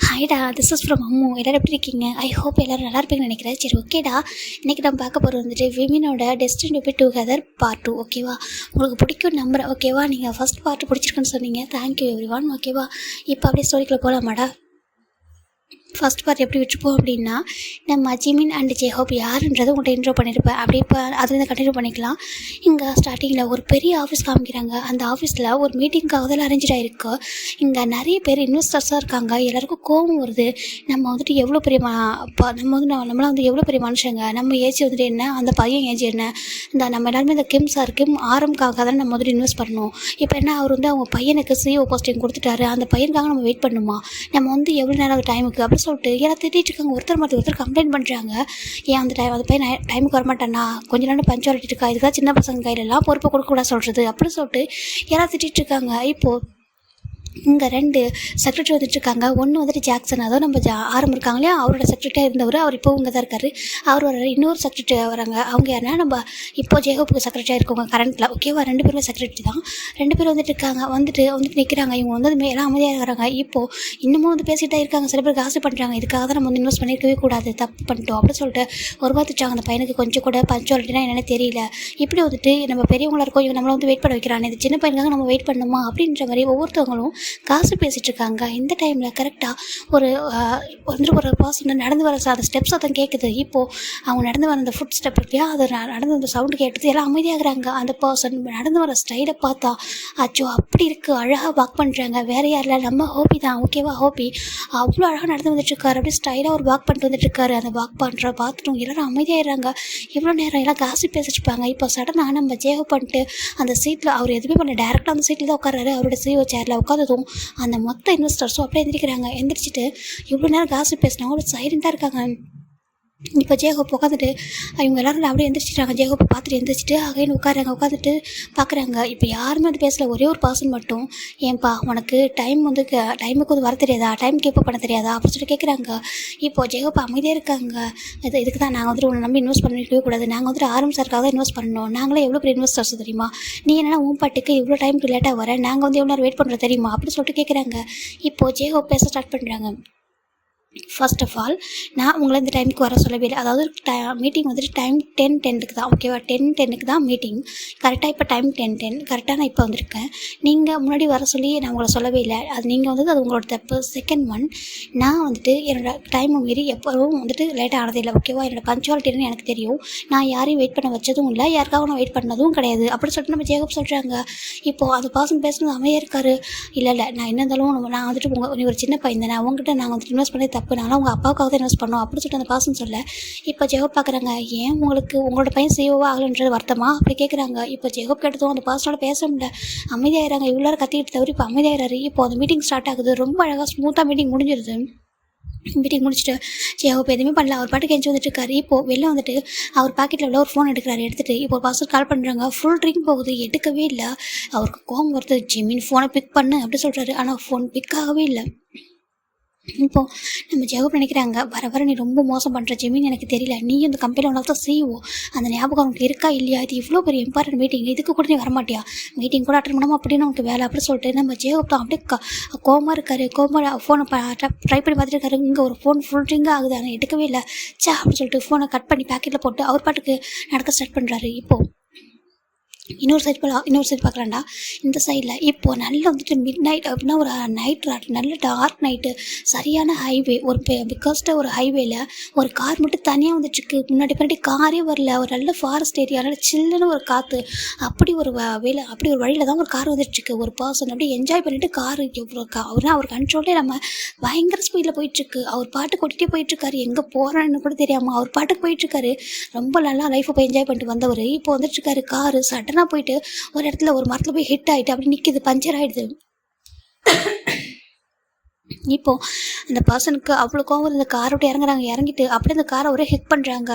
ஹாய்டா, this is from Ammu. எல்லோரும் எப்படி இருக்கீங்க? ஐ ஹோப் எல்லோரும் நல்லா இருப்பீங்கன்னு நினைக்கிறேன். சரி, ஓகேடா. இன்றைக்கி நம்ம பார்க்க போகிறது வந்துட்டு விமினோட destiny to be together part 2. ஓகேவா? உங்களுக்கு பிடிக்கும் நம்புறேன். ஓகேவா? நீங்கள் ஃபஸ்ட் பார்ட் பிடிச்சிருக்குன்னு சொன்னீங்க. Thank you every one. ஓகேவா? இப்போ அப்படியே ஸ்டோரிக்குள்ளே போகலாமாடா? ஃபஸ்ட் பார்ட் எப்படி விட்டுருப்போம் அப்படின்னா, நம்ம ஜிமின் அண்ட் ஜேஹோப் யாருன்றது உங்கள்கிட்ட இன்ட்ரோ பண்ணியிருப்பேன். அப்படி இப்போ அதுலேருந்து கண்டினியூ பண்ணிக்கலாம். இங்கே ஸ்டார்டிங்கில் ஒரு பெரிய ஆஃபீஸ் காமிக்கிறாங்க. அந்த ஆஃபீஸில் ஒரு மீட்டிங்காக தான் அரேஞ்ச் ஆகிருக்கு. இங்கே நிறைய பேர் இன்வெஸ்டர்ஸாக இருக்காங்க. எல்லாருக்கும் கோபம் வருது. நம்ம வந்துட்டு எவ்வளோ பெரிய நம்மளாம் வந்து எவ்வளோ பெரிய மனுஷங்க, நம்ம ஏஜ் வந்துட்டு என்ன, அந்த பையன் ஏஜ் என்ன, நம்ம எல்லாருமே இந்த கிம் ஆரம்காக தான் நம்ம வந்துட்டு இன்வெஸ்ட் பண்ணணும். இப்போ என்ன, அவர் வந்து அவங்க பையனுக்கு சிஓ போஸ்டிங் கொடுத்துட்டாரு. அந்த பையனுக்காக நம்ம வெயிட் பண்ணணுமா? நம்ம வந்து எவ்வளோ நேரம் டைமுக்கு அப்படி சொல்லிட்டு எல்லாம் திட்டிகிட்டு இருக்காங்க. ஒருத்தர் மாதிரி ஒருத்தர் கம்ப்ளைண்ட் பண்ணுறாங்க. ஏன் அந்த பையன் டைமுக்கு வரமாட்டானா, கொஞ்ச நேரம் பஞ்சுவாலிட்டி இருக்கா, இதுக்காக சின்ன பசங்க கையிலலாம் பொறுப்பை கொடுக்கக்கூடாது சொல்கிறது அப்படின்னு சொல்லிட்டு எல்லாம் திட்டிகிட்டு இருக்காங்க. இப்போது இங்கே 2 செக்ரட்டரி வந்துட்டுருக்காங்க. ஒன்று வந்துட்டு ஜாக்சன், அதாவது நம்ம ஆரம் இருக்காங்க இல்லையா, அவரோட செக்ரட்டரியாக இருந்தவர். அவர் இப்போ இங்கே தான் இருக்கார். அவர் வர இன்னொரு செக்ரட்டரி வராங்க. அவங்க யாருன்னா நம்ம இப்போ ஜேஹோப்புக்கு செக்ரட்டரியாக இருக்கவங்க கரண்ட்டில். ஓகேவா? 2 பேருமே செக்ரட்டரி தான். 2 பேர் வந்துட்டு இருக்காங்க. வந்துட்டு நிற்கிறாங்க. இவங்க வந்து எல்லாம் அமைதியாக இருக்கிறாங்க. இப்போது இன்னமும் வந்து பேசிகிட்டே இருக்காங்க. சில பேர் காசு பண்ணுறாங்க. இதுக்காக தான் நம்ம வந்து இன்வெஸ்ட் பண்ணியிருக்கவே கூடாது, தப்பு பண்ணிட்டோம் அப்படின்னு சொல்லிட்டு ஒரு பார்த்துட்டாங்க. அந்த பையனுக்கு கொஞ்சம் கூட பஞ்சுவாலிட்டினா என்னென்னு தெரியல. இப்படி வந்துட்டு நம்ம பெரியவங்களா இருக்கோம், இவங்க நம்மளை வந்து வெயிட் பண்ண வைக்கிறாங்க. இது சின்ன பையனுக்காக நம்ம வெயிட் பண்ணணுமா அப்படின்ற மாதிரி ஒவ்வொருத்தவங்களும் காசு பேசிகிட்டு இருக்காங்க. இந்த டைமில் கரெக்டாக ஒரு பர்சன் நடந்து வர அந்த ஸ்டெப்ஸ் தான் கேட்குது. இப்போது அவங்க நடந்து வர அந்த ஃபுட் ஸ்டெப் இல்லையா, அது நடந்து அந்த சவுண்டு கேட்டது. எல்லாம் அமைதியாகிறாங்க. அந்த பர்சன் நடந்து வர ஸ்டைலை பார்த்தா அச்சோ அப்படி இருக்குது, அழகாக வாக் பண்ணுறாங்க. வேறு யாரில் நம்ம ஹோபி தான். ஓகேவா? ஹோபி அவ்வளோ அழகாக நடந்து வந்துட்டுருக்காரு. அப்படியே ஸ்டைலாக ஒரு வாக் பண்ணிட்டு வந்துட்டுருக்காரு. அந்த வாக் பண்ணுற பார்த்துட்டு எல்லோரும் அமைதியாகிறாங்க. இவ்வளோ நேரம் எல்லாம் காசு பேசிட்டுருப்பாங்க. இப்போ சடனாக நம்ம ஜேஹோ பண்ணிட்டு அந்த சீட்டில் அவர் எதுவுமே பண்ணல, டேரெக்டாக அந்த சீட்டில் தான் உட்காராரு. அவரோட சிஓ சேரில் உட்காந்ததும் அந்த மொத்த இன்வெஸ்டர்ஸும் அப்படியே எந்திரிக்கிறாங்க. எந்திரிச்சிட்டு இவ்வளோ நேரம் காசு பேசினாங்க, ஒரு சைலண்ட்டாக இருக்காங்க. இப்போ ஜேஹோப் உட்காந்துட்டு இவங்க எல்லோரும் அப்படியே எந்திரிச்சிட்டாங்க. ஜேஹோப்பை பார்த்துட்டு எந்திரிச்சிட்டு அகைன்னு உட்காந்துட்டு பார்க்குறாங்க. இப்போ யாருமே அது பேசல. ஒரே ஒரு பர்சன் மட்டும், ஏன்பா உனக்கு டைமுக்கு வந்து வர தெரியாதா, டைம் கீப்பப் பண்ண தெரியாதா அப்படின்னு சொல்லிட்டு கேட்குறாங்க. இப்போது ஜேஹோப் அமைதியாக இருக்காங்க. இதுக்கு தான் நாங்கள் வந்துட்டு உன்னை நம்பி இன்வெஸ்ட் பண்ணிக்கவே கூடாது. நாங்கள் வந்துட்டு ஆரம்பிச்சாருக்காக தான் இன்வெஸ்ட் பண்ணணும். நாங்களே எவ்வளோ பெரிய இன்வெஸ்டர்ஸ் தெரியுமா? நீ என்னென்னா உன் பாட்டுக்கு இவ்வளோ டைமுக்கு லேட்டாக வர, நாங்கள் வந்து எவ்வளோ நேரம் வெயிட் பண்ணுறோம் தெரியுமா அப்படின்னு சொல்லிட்டு கேட்குறாங்க. இப்போது ஜேஹோப் பேச ஸ்டார்ட் பண்ணுறாங்க. ஃபர்ஸ்ட் ஆஃப் ஆல், நான் உங்களை இந்த டைமுக்கு வர சொல்லவே இல்லை. அதாவது மீட்டிங் வந்துட்டு டைம் 10:10க்கு தான். ஓகேவா? 10:10க்கு தான் மீட்டிங். கரெக்டாக இப்போ டைம் 10:10. கரெக்டாக நான் இப்போ வந்திருக்கேன். நீங்கள் முன்னாடி வர சொல்லி நான் உங்களை சொல்லவே இல்லை. அது நீங்கள் வந்தது அது உங்களோட தப்பு. செகண்ட் ஒன், நான் வந்துட்டு என்னோடய டைமை மீறி எப்போவும் வந்துட்டு லேட்டாக ஆனதில்லை. ஓகேவா? என்னோடய பஞ்சுவாலிட்டின்னு எனக்கு தெரியும். நான் யாரையும் வெயிட் பண்ண வச்சதும் இல்லை, யாருக்காக நான் வெயிட் பண்ணதும் கிடையாது அப்படின்னு சொல்லிட்டு நம்ம ஜேஹோப் சொல்கிறாங்க. இப்போது அந்த பர்சன் பேசுனது அமைதியாக இருக்காரு. இல்லை நான் என்ன இருந்தாலும் நான் வந்துட்டு நீ ஒரு சின்ன பையன் தானே, அவங்ககிட்ட நாங்கள் வந்துட்டு இன்வெஸ்ட் பண்ணி தப்பு, நானும் உங்கள் அப்பாவுக்காக தான் இன்வெஸ்ட் பண்ணோம் அப்படின்னு சொல்லிட்டு அந்த பர்சன் சொல்ல, இப்போ ஜேஹோப் பார்க்குறாங்க. ஏன் உங்களோட பையன் சிஓவா ஆகலன்றது வருத்தமா அப்படி கேட்குறாங்க. இப்போ ஜேஹோப் கேட்டதும் அந்த பர்சனோட பேச முடியல. அமைதியாகிறாங்க. இவ்வளோ கத்திக்கிட்டு தவிர இப்போ அமைதியாகிறாரு. இப்போ அந்த மீட்டிங் ஸ்டார்ட் ஆகுது. ரொம்ப அழகாக ஸ்மூத்தாக மீட்டிங் முடிஞ்சிருது. மீட்டிங் முடிச்சுட்டு ஜேஹோப் எதுவுமே பண்ணல. அவர் பாட்டுக்கு எஞ்சி வந்துட்டு இருக்காரு. இப்போது வெளில வந்துட்டு அவர் பாக்கெட்டில் உள்ள ஒரு ஃபோன் எடுக்கிறாரு. எடுத்துகிட்டு இப்போ ஒரு பர்சன் கால் பண்ணுறாங்க. ஃபுல் ட்ரிங்க் போகுது, எடுக்கவே இல்லை. அவருக்கு கோவம் வருது. ஜிமின் ஃபோனை பிக் பண்ணு அப்படி சொல்கிறாரு. ஆனால் ஃபோன் பிக் ஆகவே இல்லை. இப்போது நம்ம ஜேஹோப் நினைக்கிறாங்க, வர நீ ரொம்ப மோசம் பண்ணுற ஜிமின், எனக்கு தெரியல, நீயும் இந்த கம்பெனியில் ஒன்றா தான் சிஓ, அந்த ஞாபகம் உனக்கு இருக்கா இல்லையா? இது இவ்வளோ பெரிய இம்பார்ட்டன்ட் மீட்டிங், இதுக்கு கூட நீ வரமாட்டியா? மீட்டிங் கூட அட்டன் பண்ணாமல் அப்படின்னு உனக்கு வேலை அப்படின்னு சொல்லிட்டு நம்ம ஜேஹோப் தான் அப்படியே கோவமாக இருக்காரு. ஃபோனை ட்ரை பண்ணி பார்த்துட்டு இருக்காரு. இங்கே ஒரு ஃபோன் ஃபுல் ட்ரிங்காக ஆகுது, ஆனால் எடுக்கவே இல்லை. அப்படின்னு சொல்லிட்டு ஃபோனை கட் பண்ணி பேக்கெட்டில் போட்டு அவர் பாட்டுக்கு நடக்க ஸ்டார்ட் பண்ணுறாரு. இப்போது இன்னொரு சைடு பார்க்கலாம்டா. இந்த சைடில் இப்போது நல்லா வந்துட்டு மிட் நைட் அப்படின்னா ஒரு நைட் நல்ல டார்க் நைட்டு, சரியான ஹைவே, ஒரு பிக்காஸ்ட்டாக ஒரு ஹைவேல ஒரு கார் மட்டும் தனியாக வந்துட்டுருக்கு. முன்னாடி காரே வரல. ஒரு நல்ல ஃபாரஸ்ட் ஏரியா, நல்ல சில்லுன்னு ஒரு காற்று. அப்படி ஒரு வழியில் தான் ஒரு கார் வந்துட்டுருக்கு. ஒரு பர்சன் அப்படியே என்ஜாய் பண்ணிவிட்டு காரு அவர்னா அவர் கண்ட்ரோலே நம்ம பயங்கர ஸ்பீடில் போயிட்டுருக்கு. அவர் பாட்டுக்கு ஓட்டிகிட்டே போயிட்டுருக்காரு. எங்கே போகிறான்னு கூட தெரியாமல் அவர் பாட்டுக்கு போயிட்டுருக்காரு. ரொம்ப நல்லா லைஃப்பை போய் என்ஜாய் பண்ணிட்டு வந்தவர் இப்போ வந்துட்டுருக்காரு. காரு சடனாக போயிட்டு ஒரு இடத்துல ஒரு மரத்தில் போய் ஹிட் ஆகிட்டு அப்படி நிற்கிது, பஞ்சர் ஆகிடுது. இப்போது அந்த பர்சனுக்கு அவ்வளோ கோவம் இந்த காரை விட்டு இறங்குறாங்க. இறங்கிட்டு அப்படியே அந்த காரை ஒரே ஹிட் பண்ணுறாங்க.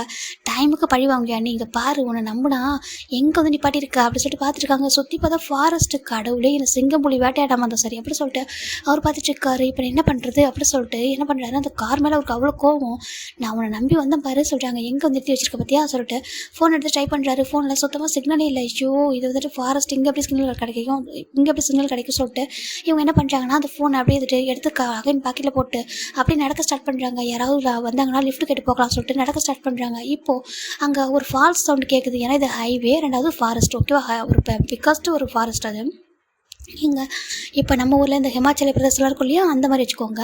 டைமுக்கு பழி வாங்குவியா நீ? இங்கே பாரு உன்னை நம்புனா எங்கே வந்து நிப்பாட்டியிருக்கா அப்படி சொல்லிட்டு பார்த்துருக்காங்க. சுற்றி பார்த்தா ஃபாரஸ்ட்டு. கடவுளே இந்த சிங்கம் புலி வேட்டையாடாமல் இருந்தால் சரி அப்படி சொல்லிட்டு அவர் பார்த்துட்டு இருக்காரு. இப்போ என்ன பண்ணுறது அப்படி சொல்லிட்டு என்ன பண்ணுறாரு, அந்த கார் மேலே அவருக்கு அவ்வளோ கோவம். நான் உன்னை நம்பி வந்தேன் பாரு சொல்கிறாங்க. எங்கே வந்து நிறுத்தி வச்சிருக்க பார்த்தியா சொல்லிட்டு ஃபோன் எடுத்து ட்ரை பண்ணுறாரு. ஃபோனில் சுத்தமாக சிக்னலே இல்லை. ஐயோ இது வந்துட்டு ஃபாரஸ்ட், இங்கே எப்படி சிக்னல் கிடைக்கும், இங்கே எப்படி சிக்னல் கிடைக்கும் சொல்லிட்டு இவங்க என்ன பண்ணுறாங்கன்னா அந்த ஃபோனை அப்படியே எடுத்து அகைன் பாக்கெட்டில் போட்டு அப்படியே நடக்க ஸ்டார்ட் பண்ணுறாங்க. யாராவது வந்தாங்கன்னா லிஃப்ட் கேட்டு போகலாம் சொல்லிட்டு நடக்க ஸ்டார்ட் பண்ணுறாங்க. இப்போது அங்கே ஒரு ஃபால்ஸ் சவுண்டு கேட்குது. ஏன்னா இது ஹைவே, ரெண்டாவது ஃபாரஸ்ட். ஓகேவா, ஒரு பிக்கஸ்ட்டு ஒரு ஃபாரஸ்ட் அது. இங்கே இப்போ நம்ம ஊரில் இந்த ஹிமாச்சல பிரதேசலாம் இருக்கும் இல்லையா, அந்த மாதிரி வச்சுக்கோங்க.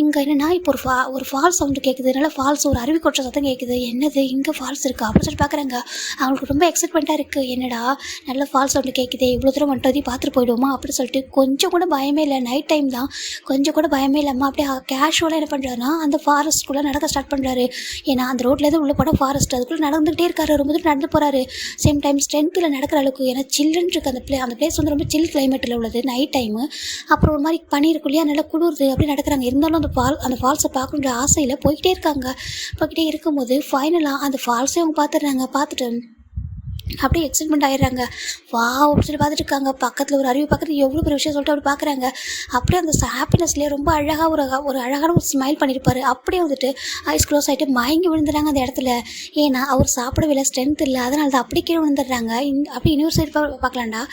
இங்கே என்னென்னா இப்போ ஒரு ஃபால்ஸ் சவுண்டு கேட்குது. நல்லா ஃபால்ஸ் ஒரு அருவி கொட்டுற சத்தம் கேட்குது. என்னது இங்கே ஃபால்ஸ் இருக்குது அப்படின்னு சொல்லி பார்க்குறாங்க. அவங்களுக்கு ரொம்ப எக்ஸைட்மெண்ட்டாக இருக்குது. என்னடா நல்ல ஃபால்ஸ் சவுண்டு கேட்குது, இவ்வளோ தூரம் வந்துட்டு பார்த்துட்டு போயிடுவோமா அப்படின்னு சொல்லிட்டு கொஞ்சம் கூட பயமே இல்லை. நைட் டைம் தான், கொஞ்சம் கூட பயமே இல்லாமல் அப்படியே கேஷுவலாக என்ன பண்ணுறாருன்னா அந்த ஃபாரஸ்ட்குள்ளே நடக்க ஸ்டார்ட் பண்ணுறாரு. ஏன்னா அந்த ரோட்லேருந்து உள்ளே போனால் ஃபாரஸ்ட், அதுக்குள்ளே நடந்துகிட்டே இருக்காரு. ரொம்ப தூரம் நடந்து போகிறாரு. சேம் டைம் ஸ்ட்ரென்த்தில் நடக்கிற அளவுக்கு. ஏன்னா சில்லுன்னு இருக்குது அந்த பிளேஸ் வந்து ரொம்ப சில் கிளைமேட்டில் உள்ளது நைட் டைமு. அப்புறம் ஒரு மாதிரி பனி இருக்கும் இல்லையா, நல்லா குளிருது அப்படி நடக்கிறாங்க. இருந்தாலும் அந்த ஃபால்ஸை பார்க்கணுன்ற ஆசையில் போய்கிட்டே இருக்காங்க. போய்கிட்டே இருக்கும்போது ஃபைனலாக அந்த ஃபால்ஸே அவங்க பார்த்துட்டு அப்படியே எக்ஸைட்மெண்ட் ஆகிடுறாங்க. வா அப்படின்னு சொல்லி பார்த்துட்டு இருக்காங்க. பக்கத்தில் ஒரு அருவி பக்கத்தில் எவ்வளோ பெரிய விஷயம் சொல்லிட்டு அப்படி பார்க்குறாங்க. அப்படியே அந்த ஹாப்பினஸ்லேயே ரொம்ப அழகாக ஒரு அழகான ஒரு ஸ்மைல் பண்ணியிருப்பார். அப்படியே வந்துட்டு ஐஸ் க்ளோஸ் ஆகிட்டு மயங்கி விழுந்துடுறாங்க அந்த இடத்துல. ஏன்னா அவர் சாப்பிடவே இல்லை, ஸ்ட்ரென்த் இல்லை, அதனால தான் அப்படி கீழே விழுந்துடுறாங்க. அப்படி இன்னொரு சைடு பார்க்கலாம்டா.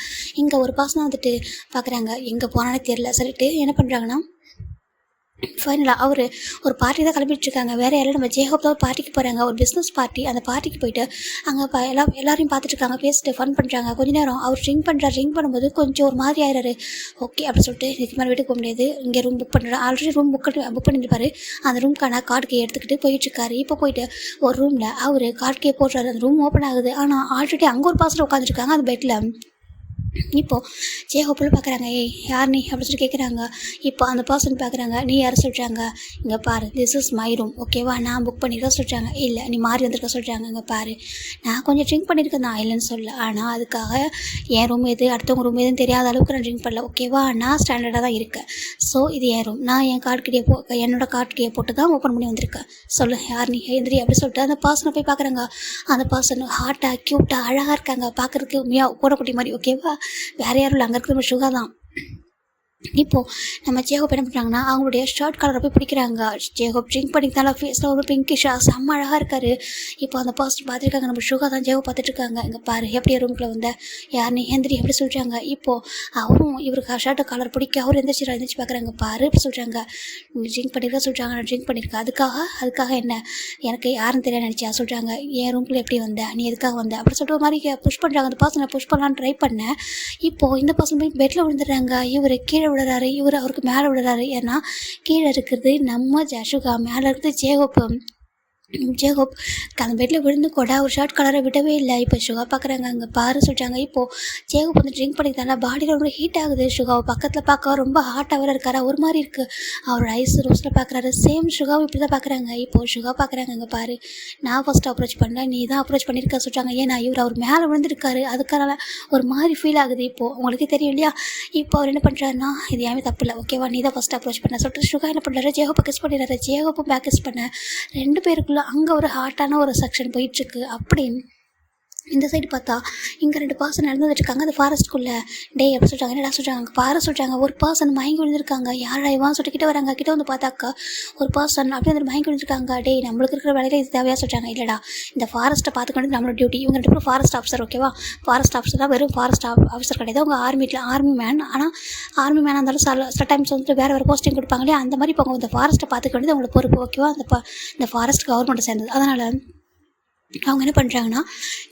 இங்கே ஒரு பர்சனாக வந்துட்டு பார்க்குறாங்க. எங்கே போனானே தெரில சொல்லிட்டு என்ன பண்ணுறாங்கன்னா ஃபைனலாக அவர் ஒரு பார்ட்டி தான் கிளம்பிட்டுருக்காங்க. வேறு யாரும் நம்ம ஜேஹோப் தான் ஒரு பார்ட்டிக்கு போகிறாங்க, ஒரு பிஸ்னஸ் பார்ட்டி. அந்த பார்ட்டிக்கு போயிட்டு அங்கே எல்லாரையும் பார்த்துட்ருக்காங்க, பேசிட்டு ஃபன் பண்ணுறாங்க. கொஞ்ச நேரம் அவர் ட்ரிங்க் பண்ணும்போது கொஞ்சம் ஒரு மாதிரி ஆயிடுறாரு. ஓகே அப்படின்னு சொல்லிட்டு இதுக்கு மேலே வீட்டுக்கு போக முடியாது, இங்கே ரூம் புக் பண்ணுறேன். ஆல்ரெடி ரூம் புக் பண்ணியிருப்பாரு. அந்த ரூம்க்கான கார்டு கே எடுத்துக்கிட்டு போயிட்டுருக்காரு. இப்போ போயிட்டு ஒரு ரூமில் அவர் கார்டு கே போடுறாரு. அந்த ரூம் ஓப்பன் ஆகுது. ஆனால் ஆல்ரெடி அங்கே ஒரு பாசத்தில் உட்காந்துருக்காங்க அந்த பெட்டில். இப்போது ஜேஹோப்பில் பார்க்குறாங்க. யார் நீ அப்படின்னு சொல்லி கேட்குறாங்க. இப்போ அந்த பர்சன் பார்க்குறாங்க. நீ யார் சொல்கிறாங்க. இங்கே பாரு, திஸ் இஸ் மை ரூம் ஓகேவா, நான் புக் பண்ணியிருக்கேன் சொல்கிறாங்க. இல்லை நீ மாறி வந்திருக்க சொல்கிறாங்க. இங்கே பாரு, நான் கொஞ்சம் ட்ரிங்க் பண்ணியிருக்கேன் தான், இல்லைன்னு சொல்ல. ஆனால் அதுக்காக என் ரூம் எது அடுத்தவங்க ரூம் எதுன்னு தெரியாத அளவுக்கு நான் ட்ரிங்க் பண்ணல ஓகேவா. நான் ஸ்டாண்டர்டாக தான் இருக்கேன். ஸோ இது என் ரூம், நான் என் என்னோடய கார்டு போட்டு தான் ஓப்பன் பண்ணி வந்திருக்கேன். சொல்லு யார் நீ, எந்திரி அப்படி சொல்லிட்டு அந்த பர்சனை போய் பார்க்குறாங்க. அந்த பர்சன் ஹாட்டாக க்யூட்டாக அழகாக இருக்காங்க பார்க்குறதுக்கு, உண்மையாக பூனைக்குட்டி மாதிரி ஓகேவா. வேறு யாரும் இல்லை, அங்கே இருக்கிற சுகா தான். இப்போது நம்ம ஜேஹோப் என்ன பண்ணுறாங்கன்னா அவங்களுடைய ஷர்ட் கலரை போய் பிடிக்கிறாங்க. ஜேஹோப் ட்ரிங்க் பண்ணிக்கிறதால ஃபேஸில் ஒரு பிங்கிஷாக செம்ம அழகாக இருக்கார். இப்போ அந்த பர்சன் பார்த்துருக்காங்க. நம்ம சுகா தான் ஜேஹோப் பார்த்துட்ருக்காங்க. இங்கே பாரு எப்படி ரூம்குள்ளே வந்த யார் நீ, எந்திரி எப்படி சொல்கிறாங்க. இப்போது அவரும் இவருக்கு ஷர்ட்டு கலர் பிடிக்க அவர் எந்திரிச்சு பார்க்குறாங்க. பாரு இப்படி சொல்கிறாங்க. ட்ரிங்க் பண்ணியிருக்கா சொல்கிறாங்க. நான் ட்ரிங்க் பண்ணியிருக்கேன். அதுக்காக என்ன எனக்கு யாருன்னு தெரியாது நினச்சா சொல்கிறாங்க. என் ரூம்குள்ளே எப்படி வந்த, நீ எதுக்காக வந்த அப்படி சொல்லிட்டு ஒரு மாதிரி புஷ் பண்ணுறாங்க. அந்த பர்சனை புஷ் பண்ணலான்னு ட்ரை பண்ணேன். இப்போது இந்த பர்சன் போய் பெட்டில் விழுந்துடுறாங்க. இவர் கீழே விழுறாரு, இவர் அவருக்கு மேலே விழுறாரு. ஏன்னா கீழே இருக்கிறது நம்ம ஜஷுகா, மேலே இருக்கிறது ஜேஹோப் அந்த பெட்டில் விழுந்து கூட ஒரு ஷர்ட் கலரை விடவே இல்லை. இப்போ சுகா பார்க்குறாங்க. அங்கே பாரு சொல்கிறாங்க. இப்போது ஜேஹோப் வந்து ட்ரிங்க் பண்ணிக்கிறதால பாடியில் ரொம்ப ஹீட் ஆகுது. சுகாவை பக்கத்தில் பார்க்க ரொம்ப ஹாட்டாக வேறு இருக்காரு. ஒரு மாதிரி இருக்குது. அவரோட ஐஸ் ரோஸில் பார்க்குறாரு. சேம் சுகாவும் இப்படி தான் பார்க்குறாங்க. இப்போது சுகா பார்க்குறாங்க. அங்கே பாரு, நான் ஃபஸ்ட்டு அப்ரோச் பண்ணேன், நீ தான் அப்ரோச் பண்ணியிருக்க சொல்கிறாங்க. ஏன்னா அவர் மேலே விழுந்துருக்காரு, அதுக்கான ஒரு மாதிரி ஃபீல் ஆகுது. இப்போது உங்களுக்கே தெரியும் இல்லையா. இப்போ அவர் என்ன பண்ணுறாருன்னா இது யாமே தப்பு இல்லை ஓகேவா, நீ தான் ஃபஸ்ட்டு அப்ரோச் பண்ண சொல்லிட்டு சுகா என்ன பண்ணுறாரு, ஜேஹோப்பை கிஸ் பண்ணிடுறாரு. ஜேஹோப்பும் பேக் கிஸ் பண்ண, ரெண்டு பேருக்குள்ள அங்கே ஒரு ஹாட்டான ஒரு செக்ஷன் போயிட்டுருக்கு. அப்படின்னு இந்த சைடு பார்த்தா இங்கே ரெண்டு பர்சன் நடந்துட்டுருக்காங்க அந்த ஃபாரஸ்ட்குள்ளே. டே எப்படி சொல்கிறாங்க, என்னடா சொல்கிறாங்க. அங்கே பாரு சொல்கிறாங்க. ஒரு பர்சன் மயங்கி விழுந்திருக்காங்க. யாரா இவான்னு சொல்லிட்டு கிட்ட வராங்க. கிட்ட வந்து பார்த்தாக்கா ஒரு பர்சன் அப்படியே வந்து மயங்கி விழுந்திருக்காங்க. டே நம்மளுக்கு இருக்கிற வேலையில் இது தேவையாக சொல்கிறாங்க. இல்லைடா, இந்த ஃபாரஸ்ட்டை பார்த்துக்கிட்டு நம்மளோட டியூட்டி. இவங்க ரெண்டு பேரும் ஃபாரஸ்ட் ஆஃபீஸர் ஓகேவா. ஃபாரஸ்ட் ஆஃபீஸர் தான், வெறும் ஃபாரஸ்ட் ஆஃபீஸர் கிடையாது. அவங்க ஆர்மி மேன். ஆனால் ஆர்மி மேனாக இருந்தாலும் சில டைம்ஸ் வந்துட்டு வேறு போஸ்டிங் கொடுப்பாங்க இல்லையா. அந்த மாதிரி இப்போ அவங்க இந்த ஃபாரஸ்ட்டை பார்த்துக்க வேண்டியது அவங்களோட பொறுப்பு ஓகேவா. இந்த ஃபாரஸ்ட் கவர்மெண்ட்டை சேர்ந்தது. அதனால் அவங்க என்ன பண்ணுறாங்கன்னா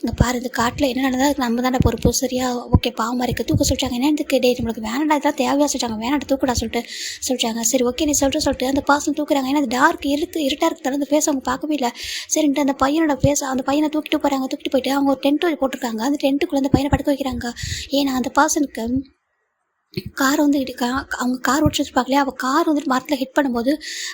இங்கே பாரு, இந்த காட்டில் என்ன நடந்தால் நம்ம தானே பொறுப்பு சரியா. ஓகே பாவமாக இருக்குது, தூக்க சொல்லிட்டாங்க. என்ன இதுக்கு டே நம்மளுக்கு வேணாண்டா, இதெல்லாம் தேவையாக சொல்லிட்டாங்க, வேணாட்ட தூக்கடா சொல்லிட்டாங்க. சரி ஓகே நீ சொல்லிட்டு அந்த பர்சன் தூக்குறாங்க. ஏன்னா அது இருட்டாக இருக்கிறதால அந்த ஃபேஸ் அவங்க பார்க்கவே இல்லை. சரின்ட்டு அந்த பையனை தூக்கிட்டு போகிறாங்க. தூக்கிட்டு போயிட்டு அவங்க ஒரு டென்ட் போட்டிருக்காங்க. அந்த டென்ட்டுக்குள்ளே அந்த பையனை படுக்க வைக்கிறாங்க. ஏன்னா அந்த பர்சனுக்கு கார் வந்து அவங்க கார் ஓட்டிருப்பாங்களே, அவள் கார் வந்துட்டு மரத்தில் ஹிட் பண்ணும்போது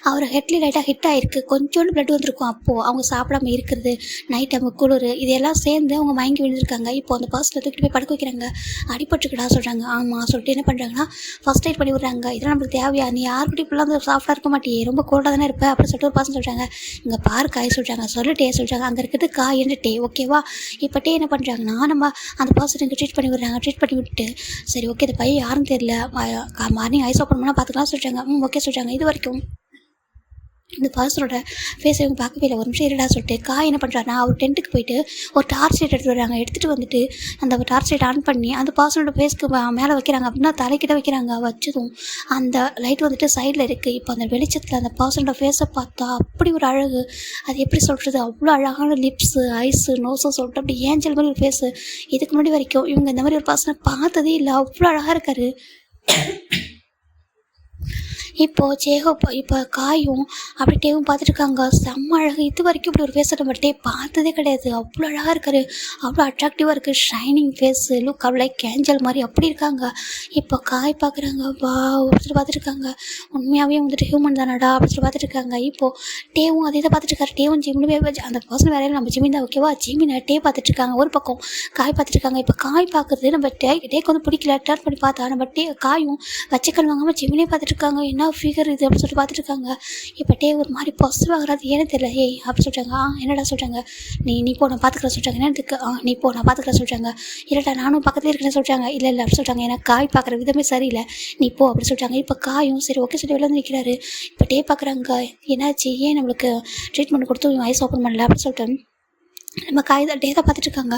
அவர் ஹெட்லேயும் லைட்டாக ஹிட் ஆகிருக்கு. கொஞ்சோண்டு பிளட் வந்திருக்கும். அப்போது அவங்க சாப்பிடாம இருக்கிறது, நைட் அவங்க குளிர், இதெல்லாம் சேர்ந்து அவங்க மயங்கி விழுந்திருக்காங்க. இப்போ அந்த பர்ஸில் தூக்கிட்டு போய் படுக்க வைக்கிறாங்க. அடிபட்டுக்கிட்டா சொல்கிறாங்க. ஆமாம் சொல்லிட்டு என்ன பண்ணுறாங்கன்னா ஃபஸ்ட் எய்ட் பண்ணி விட்றாங்க. இதெல்லாம் நம்மளுக்கு தேவையா? நீ யாருக்கிட்டையும் இப்படிலாம் வந்து சாஃப்டாக இருக்க மாட்டியே, ரொம்ப கோல்டாக தானே இருப்பேன் அப்படின்னு சொல்லிட்டு ஒரு பர்சன் சொல்கிறாங்க. இங்கே பாரு காய் சொல்கிறாங்க, சொல்லிட்டே சொல்கிறாங்க. அங்கே இருக்கிறது காய் என்ன டே, ஓகேவா? இப்போ டே என்ன பண்ணுறாங்கன்னா நம்ம அந்த பர்சனுக்கு ட்ரீட் பண்ணி விடுறாங்க. ட்ரீட் பண்ணி விட்டு சரி ஓகே இந்த பையன் யாருன்னு தெரியல, மார்னிங் ஐஸ் ஓப்பன் பண்ணால் பார்த்துக்கலாம் சொல்லிட்டாங்க. ஓகே சொல்லிட்டாங்க. இது வரைக்கும் இந்த பர்சனோட ஃபேஸ் இவங்க பார்க்கவே இல்லை. ஒரு நிமிஷம் இருடா சொல்லிட்டு காய் என்ன பண்ணுறாருனா அவர் டென்ட்டுக்கு போயிட்டு ஒரு டார்ச் லைட் எடுத்துகிட்டு வராங்க. எடுத்துகிட்டு வந்துட்டு அந்த டார்ச் லைட் ஆன் பண்ணி அந்த பர்சனோட ஃபேஸ்க்கு மேலே வைக்கிறாங்க. அப்படின்னா தலைக்கிட்ட வைக்கிறாங்க. வச்சதும் அந்த லைட் வந்துட்டு சைடில் இருக்குது. இப்போ அந்த வெளிச்சத்தில் அந்த பர்சனோட ஃபேஸை பார்த்தா அப்படி ஒரு அழகு, அது எப்படி சொல்கிறது, அவ்வளோ அழகான லிப்ஸு, ஐஸு, நோஸும் சொல்லிட்டு அப்படி ஏஞ்சல் மாதிரி ஒரு ஃபேஸு. இதுக்கு முன்னாடி வரைக்கும் இவங்க இந்த மாதிரி ஒரு பர்சனை பார்த்ததே இல்லை. அவ்வளோ அழகாக இருக்காரு. இப்போது இப்போ காயும் அப்படி டேவும் பார்த்துருக்காங்க. செம்ம அழகு. இது வரைக்கும் இப்படி ஒரு ஃபேஸை நம்ம டே பார்த்ததே கிடையாது. அவ்வளோ அழகாக இருக்காரு, அவ்வளோ அட்ராக்டிவாக இருக்குது. ஷைனிங் ஃபேஸு, லுக் அவ்வளோ லைக் ஏஞ்சல் மாதிரி அப்படி இருக்காங்க. இப்போ காய் பார்க்குறாங்க. வா அப்படி பார்த்துருக்காங்க. உண்மையாகவே வந்துட்டு ஹியூமன் தானடா அப்படி சொல்லி பார்த்துருக்காங்க. இப்போது டேவும் அதே தான் பார்த்துருக்காரு. டேவும் ஜிம்மினுமே அந்த பர்சன் வேலையில் நம்ம ஜிமின் தான் ஓகேவா. ஜிமினை டே பார்த்துட்ருக்காங்க. ஒரு பக்கம் காய் பார்த்துட்ருக்காங்க. இப்போ காய் பார்க்குறது நம்ம டேக்கு வந்து பிடிக்கல. டர்ன் பண்ணி பார்த்தா நம்ம காயும் வச்சுக்கல் வாங்காமல் ஜிமினே பார்த்துட்ருக்காங்க. என்ன ஃபிகர் இது அப்படின்னு சொல்லிட்டு பார்த்துட்ருக்காங்க. இப்போ டே ஒரு மாதிரி பாசிட்டிவ் ஆகிறாது. ஏன்னு தெரியல. ஏய் அப்படி சொல்கிறாங்க. என்னடா சொல்கிறாங்க. நீ போ நான் பார்த்துக்கிறேன் சொல்கிறாங்க. என்னதுக்கு? நீ போ நான் பார்த்துக்கிறேன் சொல்கிறாங்க. இல்லைடா நானும் பக்கத்துலேயே இருக்கேன்னு சொல்கிறாங்க. இல்லை அப்படி சொல்கிறாங்க. ஏன்னா காய் பார்க்குற விதமே சரியில்லை, நீ போ அப்படி சொல்கிறாங்க. இப்போ காயும் சரி ஓகே சொல்லி வெளில வந்து நிற்கிறாரு. இப்போ டே பார்க்குறாங்க. என்னாச்சு, ஏன் நம்மளுக்கு ட்ரீட்மெண்ட் கொடுத்து ஐஸ் ஓப்பன் பண்ணல அப்படின்னு சொல்லிட்டு நம்ம காய் தான் டே தான் பார்த்துட்ருக்காங்க.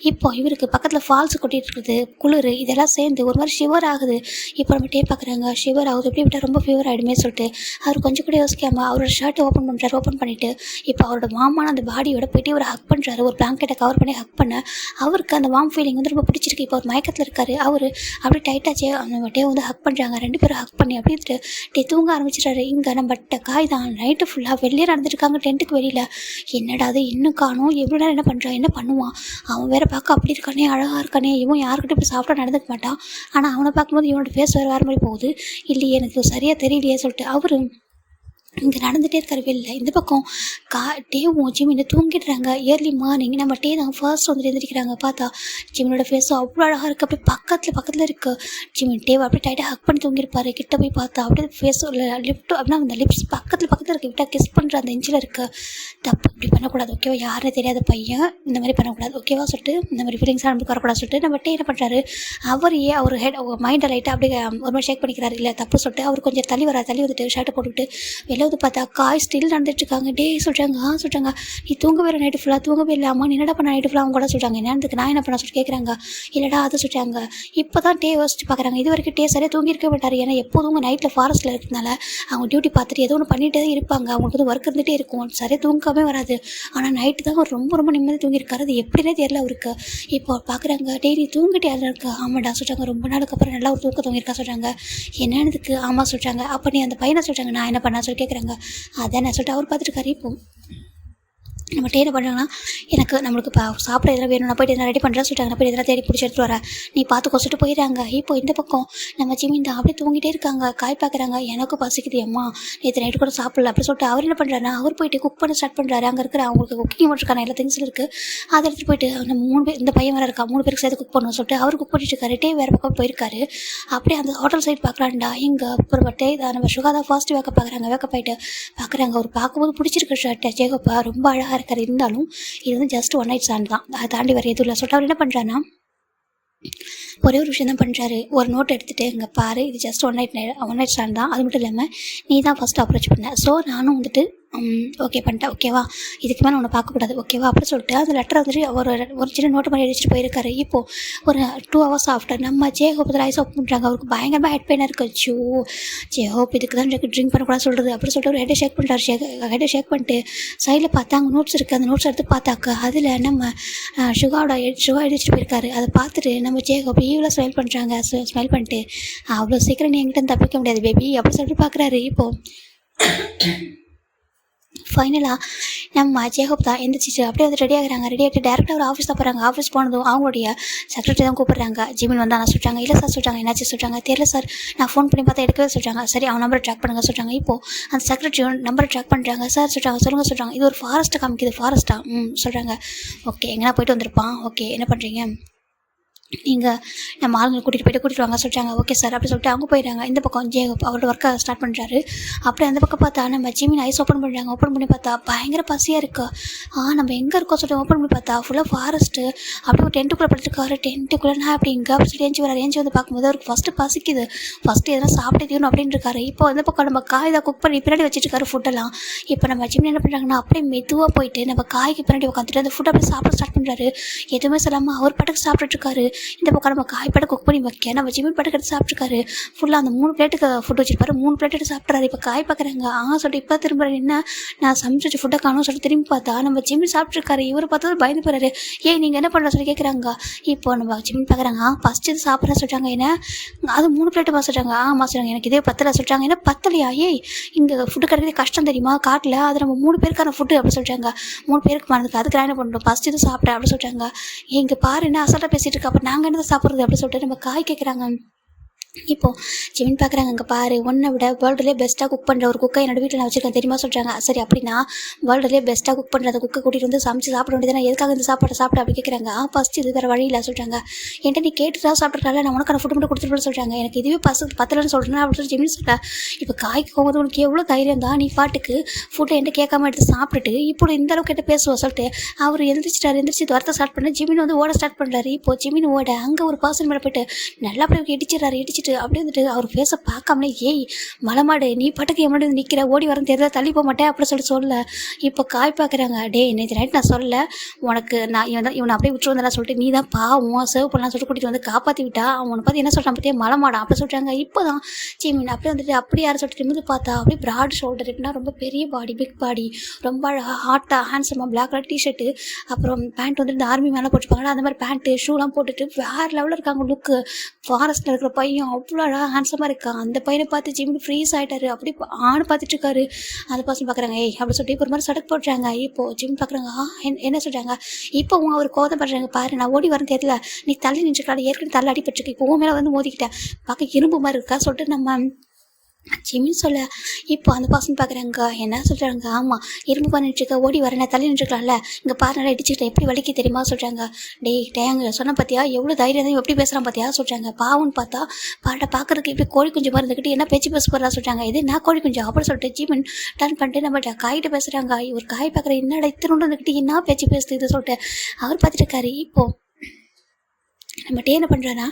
இப்போ இவருக்கு பக்கத்தில் ஃபால்ஸ் கொட்டிகிட்டு இருக்குது, குளிர், இதெல்லாம் சேர்ந்து ஒரு மாதிரி ஷிவர் ஆகுது. இப்போ நம்ம டே பார்க்குறாங்க. ஷிவர் ஆகுது, எப்படி விட்டால் ரொம்ப ஃபீவர் ஆகிடுமே சொல்லிட்டு அவர் கொஞ்சம் கூட யோசிக்காமல் அவரோட ஷர்ட்டை ஓப்பன் பண்ணுறாரு. ஓப்பன் பண்ணிவிட்டு இப்போ அவரோட வாமான அந்த பாடியோட போய்ட்டு ஒரு ஹக் பண்ணுறாரு. ஒரு பிளாங்கெட்டை கவர் பண்ணி ஹக் பண்ண அவருக்கு அந்த வார்ம் ஃபீலிங் வந்து ரொம்ப பிடிச்சிருக்கு. இப்போ ஒரு மயக்கத்தில் இருக்கார். அவர் அப்படியே டைட்டாச்சே அந்த டே வந்து ஹக் பண்ணுறாங்க. ரெண்டு பேரும் ஹக் பண்ணி அப்படியே டே தூங்க ஆரம்பிச்சிட்டாரு. இங்கே நம்ம காய் தான் நைட்டு ஃபுல்லாக வெளியே நடந்துருக்காங்க. டென்ட்டுக்கு வெளியில். என்னடா அது இன்னும் காணும், எவ்வளோ என்ன பண்ணுறான், என்ன பண்ணுவான், அவன் வேறு பார்க்க அப்படி இருக்கானே, அழகாக இருக்கானே, இவன் யாருக்கிட்ட இப்படி சாப்பிட்டா நடந்துக்க மாட்டான், ஆனால் அவனை பார்க்கும்போது இவனோட ஃபேஸ் வேறு மாதிரி போகுது, இல்லையே எனக்கு சரியாக தெரியலையே சொல்லிட்டு அவர் இங்கே நடந்துகிட்டே இருக்காரு வெளில. இந்த பக்கம் டேவும் ஜிமின்னு தூங்கிடுறாங்க. ஏர்லி மார்னிங் நம்ம டே தான் ஃபர்ஸ்ட் வந்துட்டு எழுந்திரிக்கிறாங்க. பார்த்தா ஜிமினோட ஃபேஸும் அவ்வளோ அழகாக இருக்குது. அப்படியே பக்கத்தில் இருக்குது. ஜிமின் டேவை அப்படியே டைட்டாக ஹக் பண்ணி தூங்கியிருப்பார். கிட்ட போய் பார்த்தா அப்படியே ஃபேஸும் லிப்ட்டு அப்படின்னா அந்த லிப்ஸ் பக்கத்தில் இருக்குது. விட்டால் கிஸ் பண்ணுற அந்த இன்ச்சில் இருக்குது. தப்பு இப்படி பண்ணக்கூடாது ஓகேவா. யாருன்னு தெரியாத பையன் இந்த மாதிரி பண்ணக்கூடாது ஓகேவா சொல்லிட்டு இந்த மாதிரி ஃபீலிங்ஸாக நமக்கு வரக்கூடாது சொல்லிட்டு நம்ம டே என்ன பண்ணுறாரு, அவர் மைண்டை லைட்டாக அப்படியே ஒரு மாதிரி ஷேக் பண்ணிக்கிறாரு. இல்லை தப்பு சொல்லிட்டு அவர் கொஞ்சம் தள்ளி வந்துட்டு ஷர்ட்டை போட்டுவிட்டு வந்து பார்த்தா காய் ஸ்டில் நடந்துட்டுருக்காங்க. டே சொல்கிறாங்க நீ தூங்கவே இல்லை, நைட்டு ஃபுல்லாக தூங்கவே இல்லை. அம்மா நீ என்னடா பண்ண நைட்டு ஃபுல்லாக அவங்க கூட சொல்கிறாங்க. என்னதுக்கு நான் என்ன பண்ண சொல்லி கேட்குறாங்க. இல்லைடா அதை சொல்கிறாங்க. இப்போ தான் டே யோசிச்சு பார்க்குறாங்க. இது வரைக்கும் டே சரியாக தூங்கியிருக்க மாட்டார். ஏன்னா எப்போதும் நைட்டில் ஃபாரஸ்ட்டில் இருக்கிறதுனால அவங்க டியூட்டி பார்த்துட்டு ஏதோ ஒன்று பண்ணிகிட்டே தான் இருப்பாங்க. அவங்களுக்கு வந்து ஒர்க் இருந்துகிட்டே இருக்கும், சரியாக தூங்கவே வராது. ஆனால் நைட்டு தான் அவர் ரொம்ப நிம்மதி தூங்கியிருக்காரு. அது எப்படின்னே தெரியல அவருக்கு. இப்போ பார்க்குறாங்க. டே நீ தூங்கிட்டு யாரும் இருக்கா? ஆமாடா சொல்கிறாங்க. ரொம்ப நாளுக்கு அப்புறம் நல்லா ஒரு தூங்கியிருக்கா சொல்கிறாங்க. என்னதுக்கு? ஆமாம் சொல்கிறாங்க. அப்போ நீ அந்த பையனை சொல்கிறாங்க நான் என்ன பண்ணா சொல்லி கேட்குறாங்க. அதான் நான் சொல்லிட்டு அவர் பார்த்துருக்காரு. இப்போ நம்ம டே என்ன பண்ணுறாங்கன்னா நம்மளுக்கு இப்போ சாப்பிட எதனா வேணும், நான் போய்ட்டு எதனா ரெடி பண்ணுறேன்னு சொல்லிட்டாங்க. நான் போய் எதனா தேடி பிடிச்சி எடுத்து வரேன், நீ பார்த்து கொசிட்டு போயிடுறாங்க. இப்போ இந்த பக்கம் நம்ம ஜிமின் தான் அப்படியே தூங்கிட்டே இருக்காங்க. காய் பார்க்குறாங்க. எனக்கும் பசிக்குது அம்மா, நேற்று நைட்டு கூட சாப்பிடல அப்படி சொல்லிட்டு அவர் என்ன பண்ணுறாருன்னா அவர் போயிட்டு குக் பண்ண ஸ்டார்ட் பண்ணுறாரு. அங்கே இருக்கிற அவங்களுக்கு குக்கிங் பண்ணுறதுக்கான எல்லா திங்ஸும் இருக்குது. அதை எடுத்துகிட்டு போயிட்டு நம்ம 3 பேர், இந்த பையன் வேறு இருக்கா, 3 பேருக்கு சேர்த்து குக் பண்ணணும்னு சொல்லிட்டு அவர் குக் பண்ணிட்டு இருக்காரு. டே வேறு பக்கம் போயிருக்காரு. அப்படியே அந்த ஹோட்டல் சைட் பார்க்கலான்டா. இங்கே அப்புறம் டே தான் நம்ம சுகா தான் ஃபர்ஸ்ட் வேக்கப் பார்க்குறாங்க. வேக்கப் ஆகிட்டு பார்க்குறாங்க. அவர் பார்க்கும்போது பிடிச்சிருக்கு ஷர்ட்டை ஜேகப்பா, ரொம்ப அழகாக இருக்கார். இருந்தாலும் இது வந்து ஜஸ்ட் ஒன் நைட் ஸ்டாண்ட் தான், அதை தாண்டி வர எதுவும் இல்லை சொல்லிட்டு அவர் என்ன பண்ணுறான்னா ஒரே ஒரு விஷயம் தான் பண்ணுறாரு. ஒரு நோட் எடுத்துகிட்டு இங்கே பாரு, இது ஜஸ்ட் ஒன் நைட் ஸ்டாண்ட் தான், அது மட்டும் இல்லாமல் நீ தான் ஃபஸ்ட்டு அப்ரோச் பண்ண, ஸோ நானும் வந்துட்டு ஓகே பண்ணிட்டேன் ஓகேவா, இதுக்கு மேலே உன்னை பார்க்கக்கூடாது ஓகேவா அப்படி சொல்லிட்டு அந்த லெட்டரை வந்துட்டு ஒரு சின்ன நோட்டு பண்ணி அடிச்சுட்டு போயிருக்காரு. இப்போது ஒரு 2 hours ஆஃப்டர் நம்ம ஜேஹோப் ஐஸ் ஓப்பன் பண்ணுறாங்க. அவருக்கு பயங்கரமாக ஹெட் பெயினாக இருக்குது. ஜோ ஜேஹோப் இதுக்கு தான் எனக்கு ட்ரிங்க் பண்ணக்கூடாது சொல்கிறது அப்படி சொல்லிட்டு ஒரு ஹெட்டை ஷேக் பண்ணுறாரு. ஹெட்டை ஷேக் பண்ணிட்டு சைடில் பார்த்தா அங்கே நோட்ஸ் இருக்குது. அந்த நோட்ஸ் எடுத்து பார்த்தாக்க அதில் நம்ம சுகா அடிச்சுட்டு போயிருக்காரு. அதை பார்த்துட்டு நம்ம ஜேஹோப் ஈவில் ஸ்மைல் பண்ணிட்டு அவ்வளோ சீக்கிரம் நீ என்கிட்ட தப்பிக்க முடியாது பேபி அப்படி சொல்லிட்டு பார்க்குறாரு. இப்போது ஃபைனலாக நம்ம ஜேகப் தான் எந்திரிச்சிச்சு அப்படியே வந்து ரெடி ஆகுறாங்க. ரெடி ஆகிட்டு டேரெக்டாக ஒரு ஆஃபீஸ் தான் போகிறாங்க. ஆஃபீஸ் போனதும் அவங்களுடைய செக்ரட்டரி தான் கூப்பிட்றாங்க. ஜிமின் வந்து நான் சொல்கிறாங்க, இல்லை சார் சொல்கிறாங்க, என்னாச்சு சொல்கிறாங்க, தெரியல சார், நான் ஃபோன் பண்ணி பார்த்தா எடுக்கவே சொல்கிறாங்க. சரி அவன் நம்பரை ட்ராக் பண்ணுங்க சொல்கிறாங்க. இப்போது அந்த செக்ரட்டரி நம்பரை ட்ராக் பண்ணுறாங்க. சார் சொல்கிறாங்க, சொல்கிறாங்க, இது ஒரு ஃபாரஸ்ட்டை காமிக்குது. ஃபாரஸ்ட்டா? சொல்கிறாங்க. ஓகே, எங்கன்னா போயிட்டு வந்திருப்பான். ஓகே, என்ன பண்ணுறீங்க, நீங்கள் நம்ம ஆளுங்களை கூட்டிகிட்டு வாங்க சொல்கிறாங்க. ஓகே சார் அப்படி சொல்லிட்டு அவங்க போயிடுறாங்க. இந்த பக்கம் ஜேகப் அவரோட ஒர்க்கை ஸ்டார்ட் பண்ணுறாரு. அப்படியே அந்த பக்கம் பார்த்தா நம்ம ஜிமின் ஐஸ் ஓப்பன் பண்ணுறாங்க. ஓப்பன் பண்ணி பார்த்தா பயங்கர பசியாக இருக்கா. நம்ம எங்கே இருக்கோம் சொல்லிட்டு ஓப்பன் பண்ணி பார்த்தா ஃபுல்லாக ஃபாரஸ்ட்டு. அப்படியே ஒரு டென்ட்டுக்குள்ளே படுத்துருக்காரு. டென்ட்டுக்குள்ளே நான் அப்படி இங்கே அப்படி சொல்லி ஏஞ்சி வராரு. ஏஞ்சி வந்து பார்க்கும்போது அவருக்கு ஃபஸ்ட்டு பசிக்குது. ஃபஸ்ட்டு எதனா சாப்பிட்டே தீரணும் அப்படின்னு இருக்காரு. இப்போ அந்த பக்கம் நம்ம காய் தான் குக் பண்ணி பின்னாடி வச்சுருக்காரு ஃபுட்டெல்லாம். இப்போ நம்ம ஜிமின் என்ன பண்ணுறாங்கன்னா அப்படியே மெதுவாக போயிட்டு நம்ம காய்க்கு பின்னாடி உட்காந்துட்டு அந்த ஃபுட் அப்படியே சாப்பிட ஸ்டார்ட் பண்ணுறாரு. எதுவுமே சொல்லாமல் அவர் பாட்டுக்கு சாப்பிட்டுருக்காரு. இந்த பக்கம் நம்ம காய் படம் குக் பண்ணி வைக்க நம்ம ஜிமின் படம் எடுத்து சாப்பிட்ருக்காரு. ஃபுல்லாக அந்த 3 பிளேட்டுக்கு ஃபுட் வச்சிருப்பாரு. 3 பிளேட் எடுத்து சாப்பிட்றாரு. இப்போ காய் பார்க்குறாங்க. சொல்லிட்டு இப்போ திரும்ப என்ன நான் சமைச்சு ஃபுட்டை காணும் சொல்லிட்டு திரும்பி பார்த்தா நம்ம ஜிமின் சாப்பிட்ருக்காரு. இவர் பார்த்தா பயந்து போகிறாரு. நீங்கள் என்ன பண்ணுற சொல்லி கேட்குறாங்க. இப்போ நம்ம ஜிமின் பார்க்குறாங்க. ஃபஸ்ட்டு இது சாப்பிட்ற சொல்கிறாங்க. என்ன அது 3 பிளேட்டு சொல்கிறாங்க. சொல்கிறாங்க எனக்கு இதே பத்தலை சொல்கிறாங்க. என்ன பத்தலையா? இங்கே ஃபுட்டு கிடைக்கிறது கஷ்டம் தெரியுமா காட்டில், அது நம்ம 3 பேருக்கான ஃபுட்டு அப்படி சொல்கிறாங்க. 3 பேருக்கு மறந்துக்கு அதுக்கு நான் என்ன பண்ணுறோம், ஃபஸ்ட்டு இது சாப்பிட்டேன் அப்படி சொல்கிறாங்க. இங்கே பாரு என்ன அசால்ட்டாக பேசிகிட்டு இருக்கா. அப்போ நாங்கள் என்ன சாப்பிட்றது அப்படி சொல்லிட்டு நம்ம காய் கேட்குறாங்க. இப்போது ஜிமின் பார்க்குறாங்க. அங்கே பாரு, ஒன்றை விட வேர்ல்டுலேயே பெஸ்ட்டாக குக் பண்ணுற ஒரு குக்கை என்னோட வீட்டில் நான் வச்சுருக்கேன் தெரியுமா சொல்கிறாங்க. சரி அப்படின்னா வேர்ல்டுலேயே பெஸ்ட்டாக குக் பண்ணுற அந்த குக்கை கூட்டிகிட்டு வந்து சமைச்சு சாப்பிட வேண்டியது எதுக்காக இந்த சாப்பிட அப்படி கேட்குறாங்க. ஃபஸ்ட்டு இது வேறு வழி இல்லை சொல்கிறாங்க. என்கிட்ட நீ கேட்டுதான் சாப்பிட்றால நான் உனக்கான ஃபுட்டு மட்டும் கொடுத்துட்டு சொல்கிறாங்க. எனக்கு இதுவே பத்தலைன்னு சொல்கிறேன் அப்படின்னு சொல்லி ஜிமின் சொல்கிறேன். இப்போ காய்க்கு போகும்போது உனக்கு எவ்வளோ தைரியம் தான், நீ பாட்டுக்கு ஃபுட்டை என்கிட்ட கேட்காம எடுத்து சாப்பிட்டுட்டு இப்போ இந்த அளவுக்கு கிட்ட பேசுவோம் சொல்லிட்டு அவர் எந்திரிச்சு வரத்தை ஸ்டார்ட் பண்ண ஜிமின் வந்து ஓட ஸ்டார்ட் பண்ணுறாரு. இப்போ ஜிமின் ஓட அங்கே ஒரு பர்சன் மேலே போயிட்டு நல்லா அப்படியே இடிச்சிடறாரு. அப்படியே வந்துட்டு அவர் ஃபேஸை பார்க்காமலே மலமாடு நீ பாட்டுக்கு என் முன்னாடி நிற்கிற, ஓடி வரேன் தெரியல, தள்ளி போக மாட்டேன் அப்படி சொல்ல. இப்போ காய் பார்க்குறாங்க. நேற்று நைட் நான் சொல்ல உனக்கு, நான் இவனை அப்படியே விட்டு வந்தா சொல்லிட்டு நீ தான் பாவம் சேவ் பண்ணலாம் சொல்லிட்டு கூட்டிகிட்டு வந்து காப்பாற்றி விட்டா, அவனை பார்த்து என்ன சொல்கிறான் பார்த்தியா மலமாடான் அப்படி சொல்கிறாங்க. இப்போ தான் ஜிமின் அப்படியே வந்துட்டு அப்படி யாரை சொல்லிட்டு நிமிந்து பார்த்தா அப்படியே ப்ராட் ஷோல்டர் எப்படின்னா ரொம்ப பெரிய பாடி, பிக் பாடி, ரொம்ப ஹாட்டாக ஹேண்ட்ஸமாக பிளாக் கலர் டிஷர்ட்டு, அப்புறம் பேண்ட் வந்துட்டு இந்த ஆர்மி மேலே போட்டுருப்பாங்களா அந்த மாதிரி பேண்ட்டு ஷூலாம் போட்டுட்டு வேறு லெவலில் இருக்காங்க லுக்கு. ஃபாரஸ்ட்டில் இருக்கிற பையன் அவ்வளோ ஹேண்ட்ஸமாக இருக்கான். அந்த பையனை பார்த்து ஜிமின் ஃப்ரீஸ் ஆகிட்டாரு. அப்படி பார்த்துட்டு இருக்காரு. அந்த பர்சன் பார்க்குறாங்க. அப்படி சொல்லிட்டு ஒரு மாதிரி சடக்கு போடுறாங்க. இப்போது ஜிமின் பார்க்குறாங்க. என்ன சொல்கிறாங்க. இப்போ அவர் கோதம் பண்ணுறாங்க. பாரு நான் ஓடி வரேன் தெரியல, நீ தள்ளி நின்றுக்கலாம், ஏற்கனவே தள்ளி அடிபட்டுருக்கு, இப்போ மேலே வந்து மோதிக்கிட்டேன், பார்க்க இரும்பு மாதிரி இருக்கா சொல்லிட்டு நம்ம ஜிமின் சொல்ல. இப்போ அந்த பர்சன் பார்க்குறாங்க. என்ன சொல்கிறாங்க. ஆமாம் இரும்பு பண்ணிட்டுருக்க, ஓடி வரேன் தள்ளி நின்றுக்கலாம்ல, இங்கே பாரு நல்லா இடிச்சுக்கிட்டேன் எப்படி வலிக்கு தெரியுமா சொல்கிறாங்க. டேங்க சொன்ன பார்த்தியா எவ்வளோ தைரியம் தான் எப்படி பேசுகிறான் பார்த்தியா சொல்கிறாங்க. பாவன்னு பார்த்தா பாட்டை பார்க்குறதுக்கு இப்படி கோழி குஞ்சு மாதிரி இருந்துக்கிட்டு என்ன பேச்சு பேச போகிறா சொல்கிறாங்க. இது நான் கோழி குஞ்சு அப்படி சொல்லிட்டு ஜிமின் டர்ன் பண்ணிட்டு நம்ம காய்கிட்ட பேசுகிறாங்க. ஒரு காய் பார்க்குற என்னடா இத்தனை இருந்துக்கிட்டு என்ன பேச்சு பேசுது இது சொல்லிட்டு அவர் பார்த்துட்டு இருக்காரு. இப்போது நம்ம என்ன பண்ணுறான்னா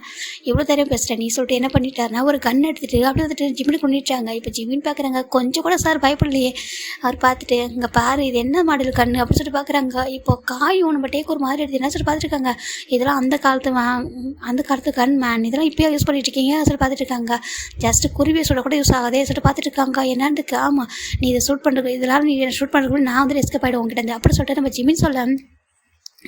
எவ்வளோ தைரியம் பேசுகிறேன் நீ சொல்லிட்டு என்ன பண்ணிட்டாருன்னா ஒரு கன் எடுத்துகிட்டு அப்படியே வந்துட்டு ஜிமின் கொண்டுட்டாங்க. இப்போ ஜிமின் பார்க்குறாங்க. கொஞ்சம் கூட சார் பயப்படலையே. அவர் பார்த்துட்டு இங்கே பாரு இது என்ன மாடல் கண் அப்படின்னு சொல்லிட்டு பார்க்குறாங்க. இப்போ காயும் நம்ம டேக்கு ஒரு மாதிரி எடுத்து என்ன சொல்லி பார்த்துருக்காங்க. இதெல்லாம் அந்த காலத்து கன் மேன், இதெல்லாம் இப்போயே யூஸ் பண்ணிட்டு இருக்கீங்க சொல்லி பார்த்துட்டு இருக்காங்க. ஜஸ்ட்டு குருவியை சொல்ல கூட யூஸ் ஆகாதே சொல்லிட்டு பார்த்துட்டு இருக்காங்க. என்னன்னுக்கு ஆமாம் நீ இதை ஷூட் பண்ணுறது, இதெல்லாம் நீ ஷூட் பண்ணுறது நான் வந்து எஸ்கேப் ஆகிடுவோம் உங்ககிட்ட அப்படி சொல்லிட்டு நம்ம ஜிமின் சொல்ல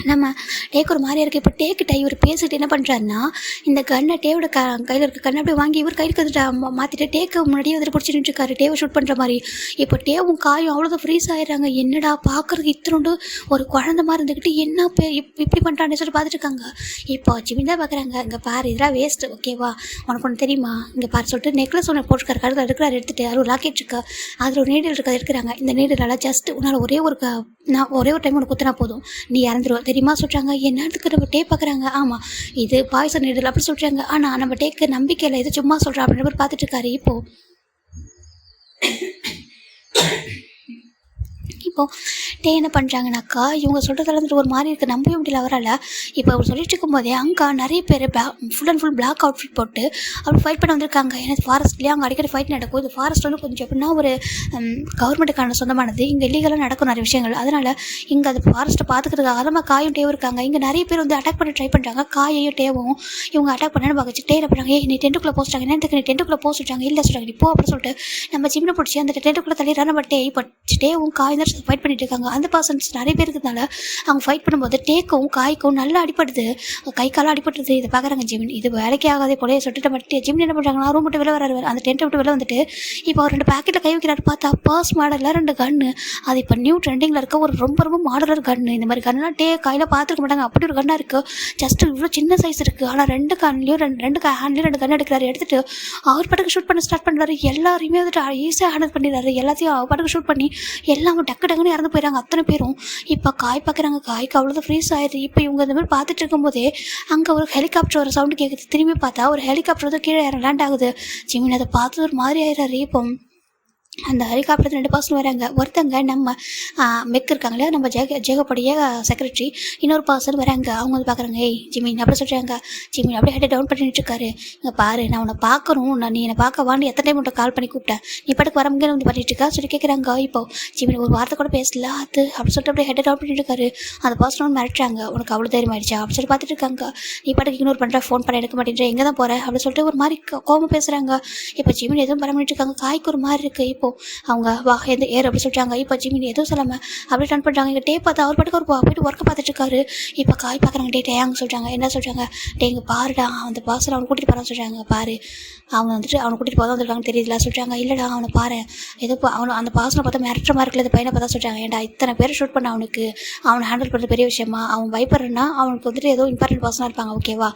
நம்ம டேக் ஒரு மாதிரியா இருக்குது. இப்போ டேக்கிட்ட இவர் பேசிட்டு என்ன பண்ணுறாருன்னா இந்த கன்னை டேவோட கையில் இருக்க கண்ணை அப்படியே வாங்கி இவர் கையில் கற்றுட்டு மாற்றிட்டு டேக்கு முன்னாடியே வந்துட்டு பிடிச்சி நின்றுருக்காரு டேவை ஷூட் பண்ணுற மாதிரி. இப்போ டேவும் காயும் அவ்வளோதான் ஃப்ரீஸ் ஆகிடுறாங்க. என்னடா பார்க்குறதுக்கு இத்தனோண்டு ஒரு குழந்த மாதிரி இருந்துக்கிட்டு என்ன இப்படி பண்ணுறான்னு சொல்லிட்டு பார்த்துட்டு இருக்காங்க. இப்போ ஜிமின் தான் பார்க்குறாங்க. இங்கே பாரு இதெல்லாம் வேஸ்ட்டு ஓகேவா, உனக்கு ஒன்று தெரியுமா இங்கே பாரு சொல்லிட்டு நெக்லஸ் ஒன்று போட்டுருக்காரு கழுத்தில் எடுக்கிறாரு. எடுத்துகிட்டு அது ஒரு லாக்கெட் இருக்கா, அதில் ஒரு நீடில் இருக்காது எடுக்கிறாங்க. இந்த நீடிலால் ஜஸ்ட் உன்னால் ஒரே ஒரு டைம் உனக்கு குத்தினா போதும் நீ இறந்துருவோம் தெரியுமா சொல்கிறாங்க. என்னத்துக்கு நம்ம டே பார்க்குறாங்க. ஆமாம் இது பாய்சன் நீடில் அப்படி சொல்கிறாங்க. ஆனால் நம்ம டேக்கு நம்பிக்கை இல்லை, இது சும்மா சொல்கிறா அப்படின்ற மாதிரி பார்த்துட்டு இருக்காரு. இப்போது டே என்ன பண்ணுறாங்கனாக்கா இவங்க சொல்கிறதுல வந்துட்டு ஒரு மாதிரி இருக்குது, நம்பவே முடியல அவரால். இப்போ அவர் சொல்லிட்டு இருக்கும்போதே அங்கே நிறைய பேர் full and full black outfit போட்டு அப்படி ஃபைட் பண்ண வந்திருக்காங்க. எனக்கு ஃபாரஸ்ட்லேயே அங்கே அடிக்கடி ஃபைட் நடக்கும். இது ஃபாரஸ்ட் வந்து கொஞ்சம் எப்படின்னா ஒரு கவர்மெண்ட்டுக்கான சொந்தமானது, இங்கே இல்லீகலாக நடக்கும் நிறைய விஷயங்கள். அதனால் இங்கே அது ஃபாரஸ்ட்டை பார்த்துக்கிறதுக்காக நம்ம காயும் டேவும் இருக்காங்க. இங்கே நிறைய பேர் வந்து அட்டாக் பண்ண ட்ரை பண்ணுறாங்க. காயையும் டேவும் இவங்க அட்டாக் பண்ணு பார்க்க டே என்ன பண்ணுறாங்க. நீ டென்ட்டுக்குள்ளே போச்சுட்டாங்க, என்னத்துக்கு நீ டென்ட்டுக்குள்ளே போச்சுட்டாங்க இல்லை சொல்கிறாங்க. இப்போ அப்படி சொல்லிட்டு நம்ம ஜிம்னை பிடிச்சி அந்த டென்ட்டுக்குள்ளே தள்ளிடுறாங்க. பட் டே இப்போ டேவும் காயும் தான் ஃபைட் பண்ணிட்டு இருக்காங்க. அந்த பர்சன்ஸ் நிறைய பேர் இருக்கிறதுனால அவங்க ஃபைட் பண்ணும்போது டேக்கும் காய்க்கும் நல்லா அடிப்படுது, கை காலம் அடிபட்டுருது. இதை பார்க்குறாங்க ஜிமின். இது வேலைக்கே ஆகாதே போலே சொல்லிட்டு மட்டும் ஜிமின் என்ன பண்ணுறாங்கன்னா ரூம் விட்டு வெளில வராரு. அந்த டென்ட்டை விட்டு வெளில வந்துட்டு இப்போ அவர் 2 பேக்கெட்டில் கை வைக்கிறாரு. பார்த்தா பர்ஸ் மாடலில் 2 கன்று. அது இப்போ நியூ ட்ரெண்டிங்கில் இருக்க ஒரு ரொம்ப ரொம்ப மாடலர் கன்று. இந்த மாதிரி கன்னுலாம் கையில் பார்த்துருக்க மாட்டாங்க. அப்படி ஒரு கன்னாக இருக்குது. ஜஸ்ட் இவ்வளோ சின்ன சைஸ் இருக்குது. ஆனால் 2 கன்லையும் ரெண்டு ஹேண்ட்லேயும் 2 கன்று எடுக்கிறாரு. எடுத்துட்டு அவர் பாட்டுக்கு ஷூட் பண்ண ஸ்டார்ட் பண்ணுறாரு. எல்லாரையுமே வந்துட்டு ஈஸியாக ஹேண்டில் பண்ணிடுறாரு. எல்லாத்தையும் அவர் பாட்டுக்கு ஷூட் பண்ணி எல்லாமே டக்குன்னு இறந்து போயிடறாங்க அத்தனை பேரும். இப்போ காய் பார்க்குறாங்க. காய்க்கு அவ்வளோதான் ஃப்ரீஸ் ஆயிடுது. இப்போ இவங்க இந்த மாதிரி பார்த்துட்டு இருக்கும்போதே அங்கே ஒரு ஹெலிகாப்டர் ஒரு சவுண்டு கேட்குது. திரும்பி பார்த்தா ஒரு ஹெலிகாப்டர் வந்து கீழே லேண்ட் ஆகுது. ஜிமின் அதை பார்த்து ஒரு மாதிரி ஆயிடுறாரு. இப்போ அந்த ஹெலிகாப்டர் 2 பர்சன் வராங்க. ஒருத்தங்க நம்ம மெக் இருக்காங்க இல்லையா, நம்ம ஜேகப்படைய செக்ரட்டரி. இன்னொரு பர்சன் வராங்க. அவங்க வந்து பார்க்குறாங்க. ஏய் ஜிமின் அப்படி சொல்கிறாங்க. ஜிமின் அப்படியே ஹெட்டை டவுன் பண்ணிட்டு இருக்காரு. இங்கே பாரு, நான் உன்னை பார்க்கணும், நீ என்னை பார்க்க வாண்டி எத்தனை டைம் உன்ட்ட கால் பண்ணி கூப்பிட்டேன், நீ பாட்டுக்கு வரமுங்க வந்து பண்ணிட்டு இருக்கா சொல்லி கேட்குறாங்க. இப்போ ஜிமின் ஒரு வார்த்தை கூட பேசல அது அப்படி சொல்லிட்டு அப்படியே ஹெட்டை டவுன் பண்ணிட்டு இருக்காரு. அந்த பர்சன் வந்து மிரட்டுறாங்க. உனக்கு அவ்வளோ தைரியம் ஆயிடுச்சா அப்படி சொல்லி பார்த்துட்டு இருக்காங்க. நீ பாட்டுக்கு இக்னோர் பண்ணுற, ஃபோன் பண்ண எடுக்க மாட்டேன்ற, எங்கே தான் போகிற அப்படின்னு சொல்லிட்டு ஒரு மாதிரி கோவம் பேசுகிறாங்க. இப்போ ஜிமின் எதுவும் பண்ண பண்ணிட்டு இருக்காங்க. காய்க்கு ஒரு மாதிரி இருக்குது. இப்போ அவங்க வா எந்த ஏர் அப்படி சொல்லிட்டாங்க. இப்போ ஜிமின் எதுவும் சொல்லாமல் அப்படியே டர்ன் பண்ணுறாங்க. இங்கே டே பார்த்து அவர் பாட்டுக்கு ஒரு போயிட்டு ஒர்க்கை பார்த்துட்டு இருக்காரு. இப்போ காய் பார்க்குறாங்க. டேயாங்க சொல்கிறாங்க. என்ன சொல்கிறாங்க? இங்கே பாருடா, அந்த பாசல் அவனை கூட்டிகிட்டு போகிறான்னு சொல்கிறாங்க. பாரு, அவங்க வந்துட்டு அவனை கூட்டிகிட்டு போதான் வந்துருக்காங்க தெரியுதுல சொல்கிறாங்க. இல்லைடா அவனை பாரு, ஏதோ அவனை அந்த பாசனை பார்த்தா மிரட்டமாக இருக்குல்ல, இந்த பையனை பார்த்தா சொல்கிறாங்க. ஏன்டா இத்தனை பேரை ஷூட் பண்ண அவனுக்கு அவனை ஹேண்டில் பண்ணுறது பெரிய விஷயமா? அவன் பயப்படுறேன்னா அவனுக்கு வந்துட்டு ஏதோ இம்பார்ட்டன்ட் பர்சனாக இருப்பாங்க, ஓகேவா?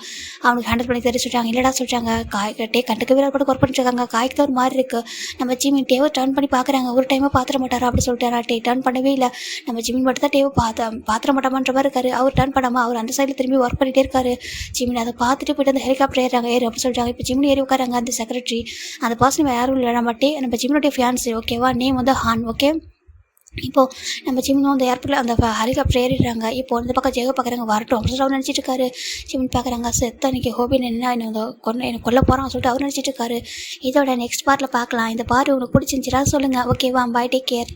அவனுக்கு ஹேண்டில் பண்ணி தெரிய சொல்கிறாங்க. இல்லைடா சொல்கிறாங்க. காய் டே கண்டுக்கவே பாட்டு ஒர்க் பண்ணிட்டு இருக்காங்க. காய்க்கு தான் ஒரு மாதிரி இருக்குது. நம்ம ஜிமின் டேவை டர்ன் பண்ணி பார்க்குறாங்க. ஒரு டைமாக பார்த்துட மாட்டாரா அப்படி சொல்லிட்டாரா? டர்ன் பண்ணவே இல்லை. நம்ம ஜிமின் மட்டும் தான் டேவை பார்த்துட மாட்டாமான்ற மாதிரி இருக்காரு. அவர் டர்ன் பண்ணாமல் அவர் அந்த சைடில் திரும்பி ஒர்க் பண்ணிகிட்டே இருக்காரு. ஜிமின் அதை பார்த்துட்டு போய்ட்டு அந்த ஹெலிகாப்டர் ஏறாங்க. அப்படி சொல்கிறாங்க. இப்போ ஜிமின் ஏறி உட்காராங்க. அந்த செக்ரட்டரி அந்த பர்சன் யாரும் இல்லை, நம்ம ஜிமினுடைய ஃபியான்ஸி, ஓகேவா? நேம் வந்து ஹான், ஓகே? இப்போது நம்ம ஜிமினும் அந்த ஏர்போர்ட்டில் அந்த ஹெலிகாப்டர் ஏறிடுறாங்க. இப்போ இந்த பக்கம் ஜெக பார்க்குறாங்க. வரட்டும் அப்படின்னு சொல்லி அவர் நினச்சிட்டு இருக்காரு. ஜிமின் பார்க்குறாங்க. செத்த அன்றைக்கி ஹோபின் என்ன எனக்கு கொல்ல போகிறான்னு சொல்லிட்டு அவர் நினச்சிட்டு இருக்காரு. இதோட நெக்ஸ்ட் பார்ட்டில் பார்க்கலாம். இந்த பார்ட் உங்களுக்கு பிடிச்சிருந்துச்சிடா சொல்லுங்கள், ஓகேவா? பாய், டேக் கேர்.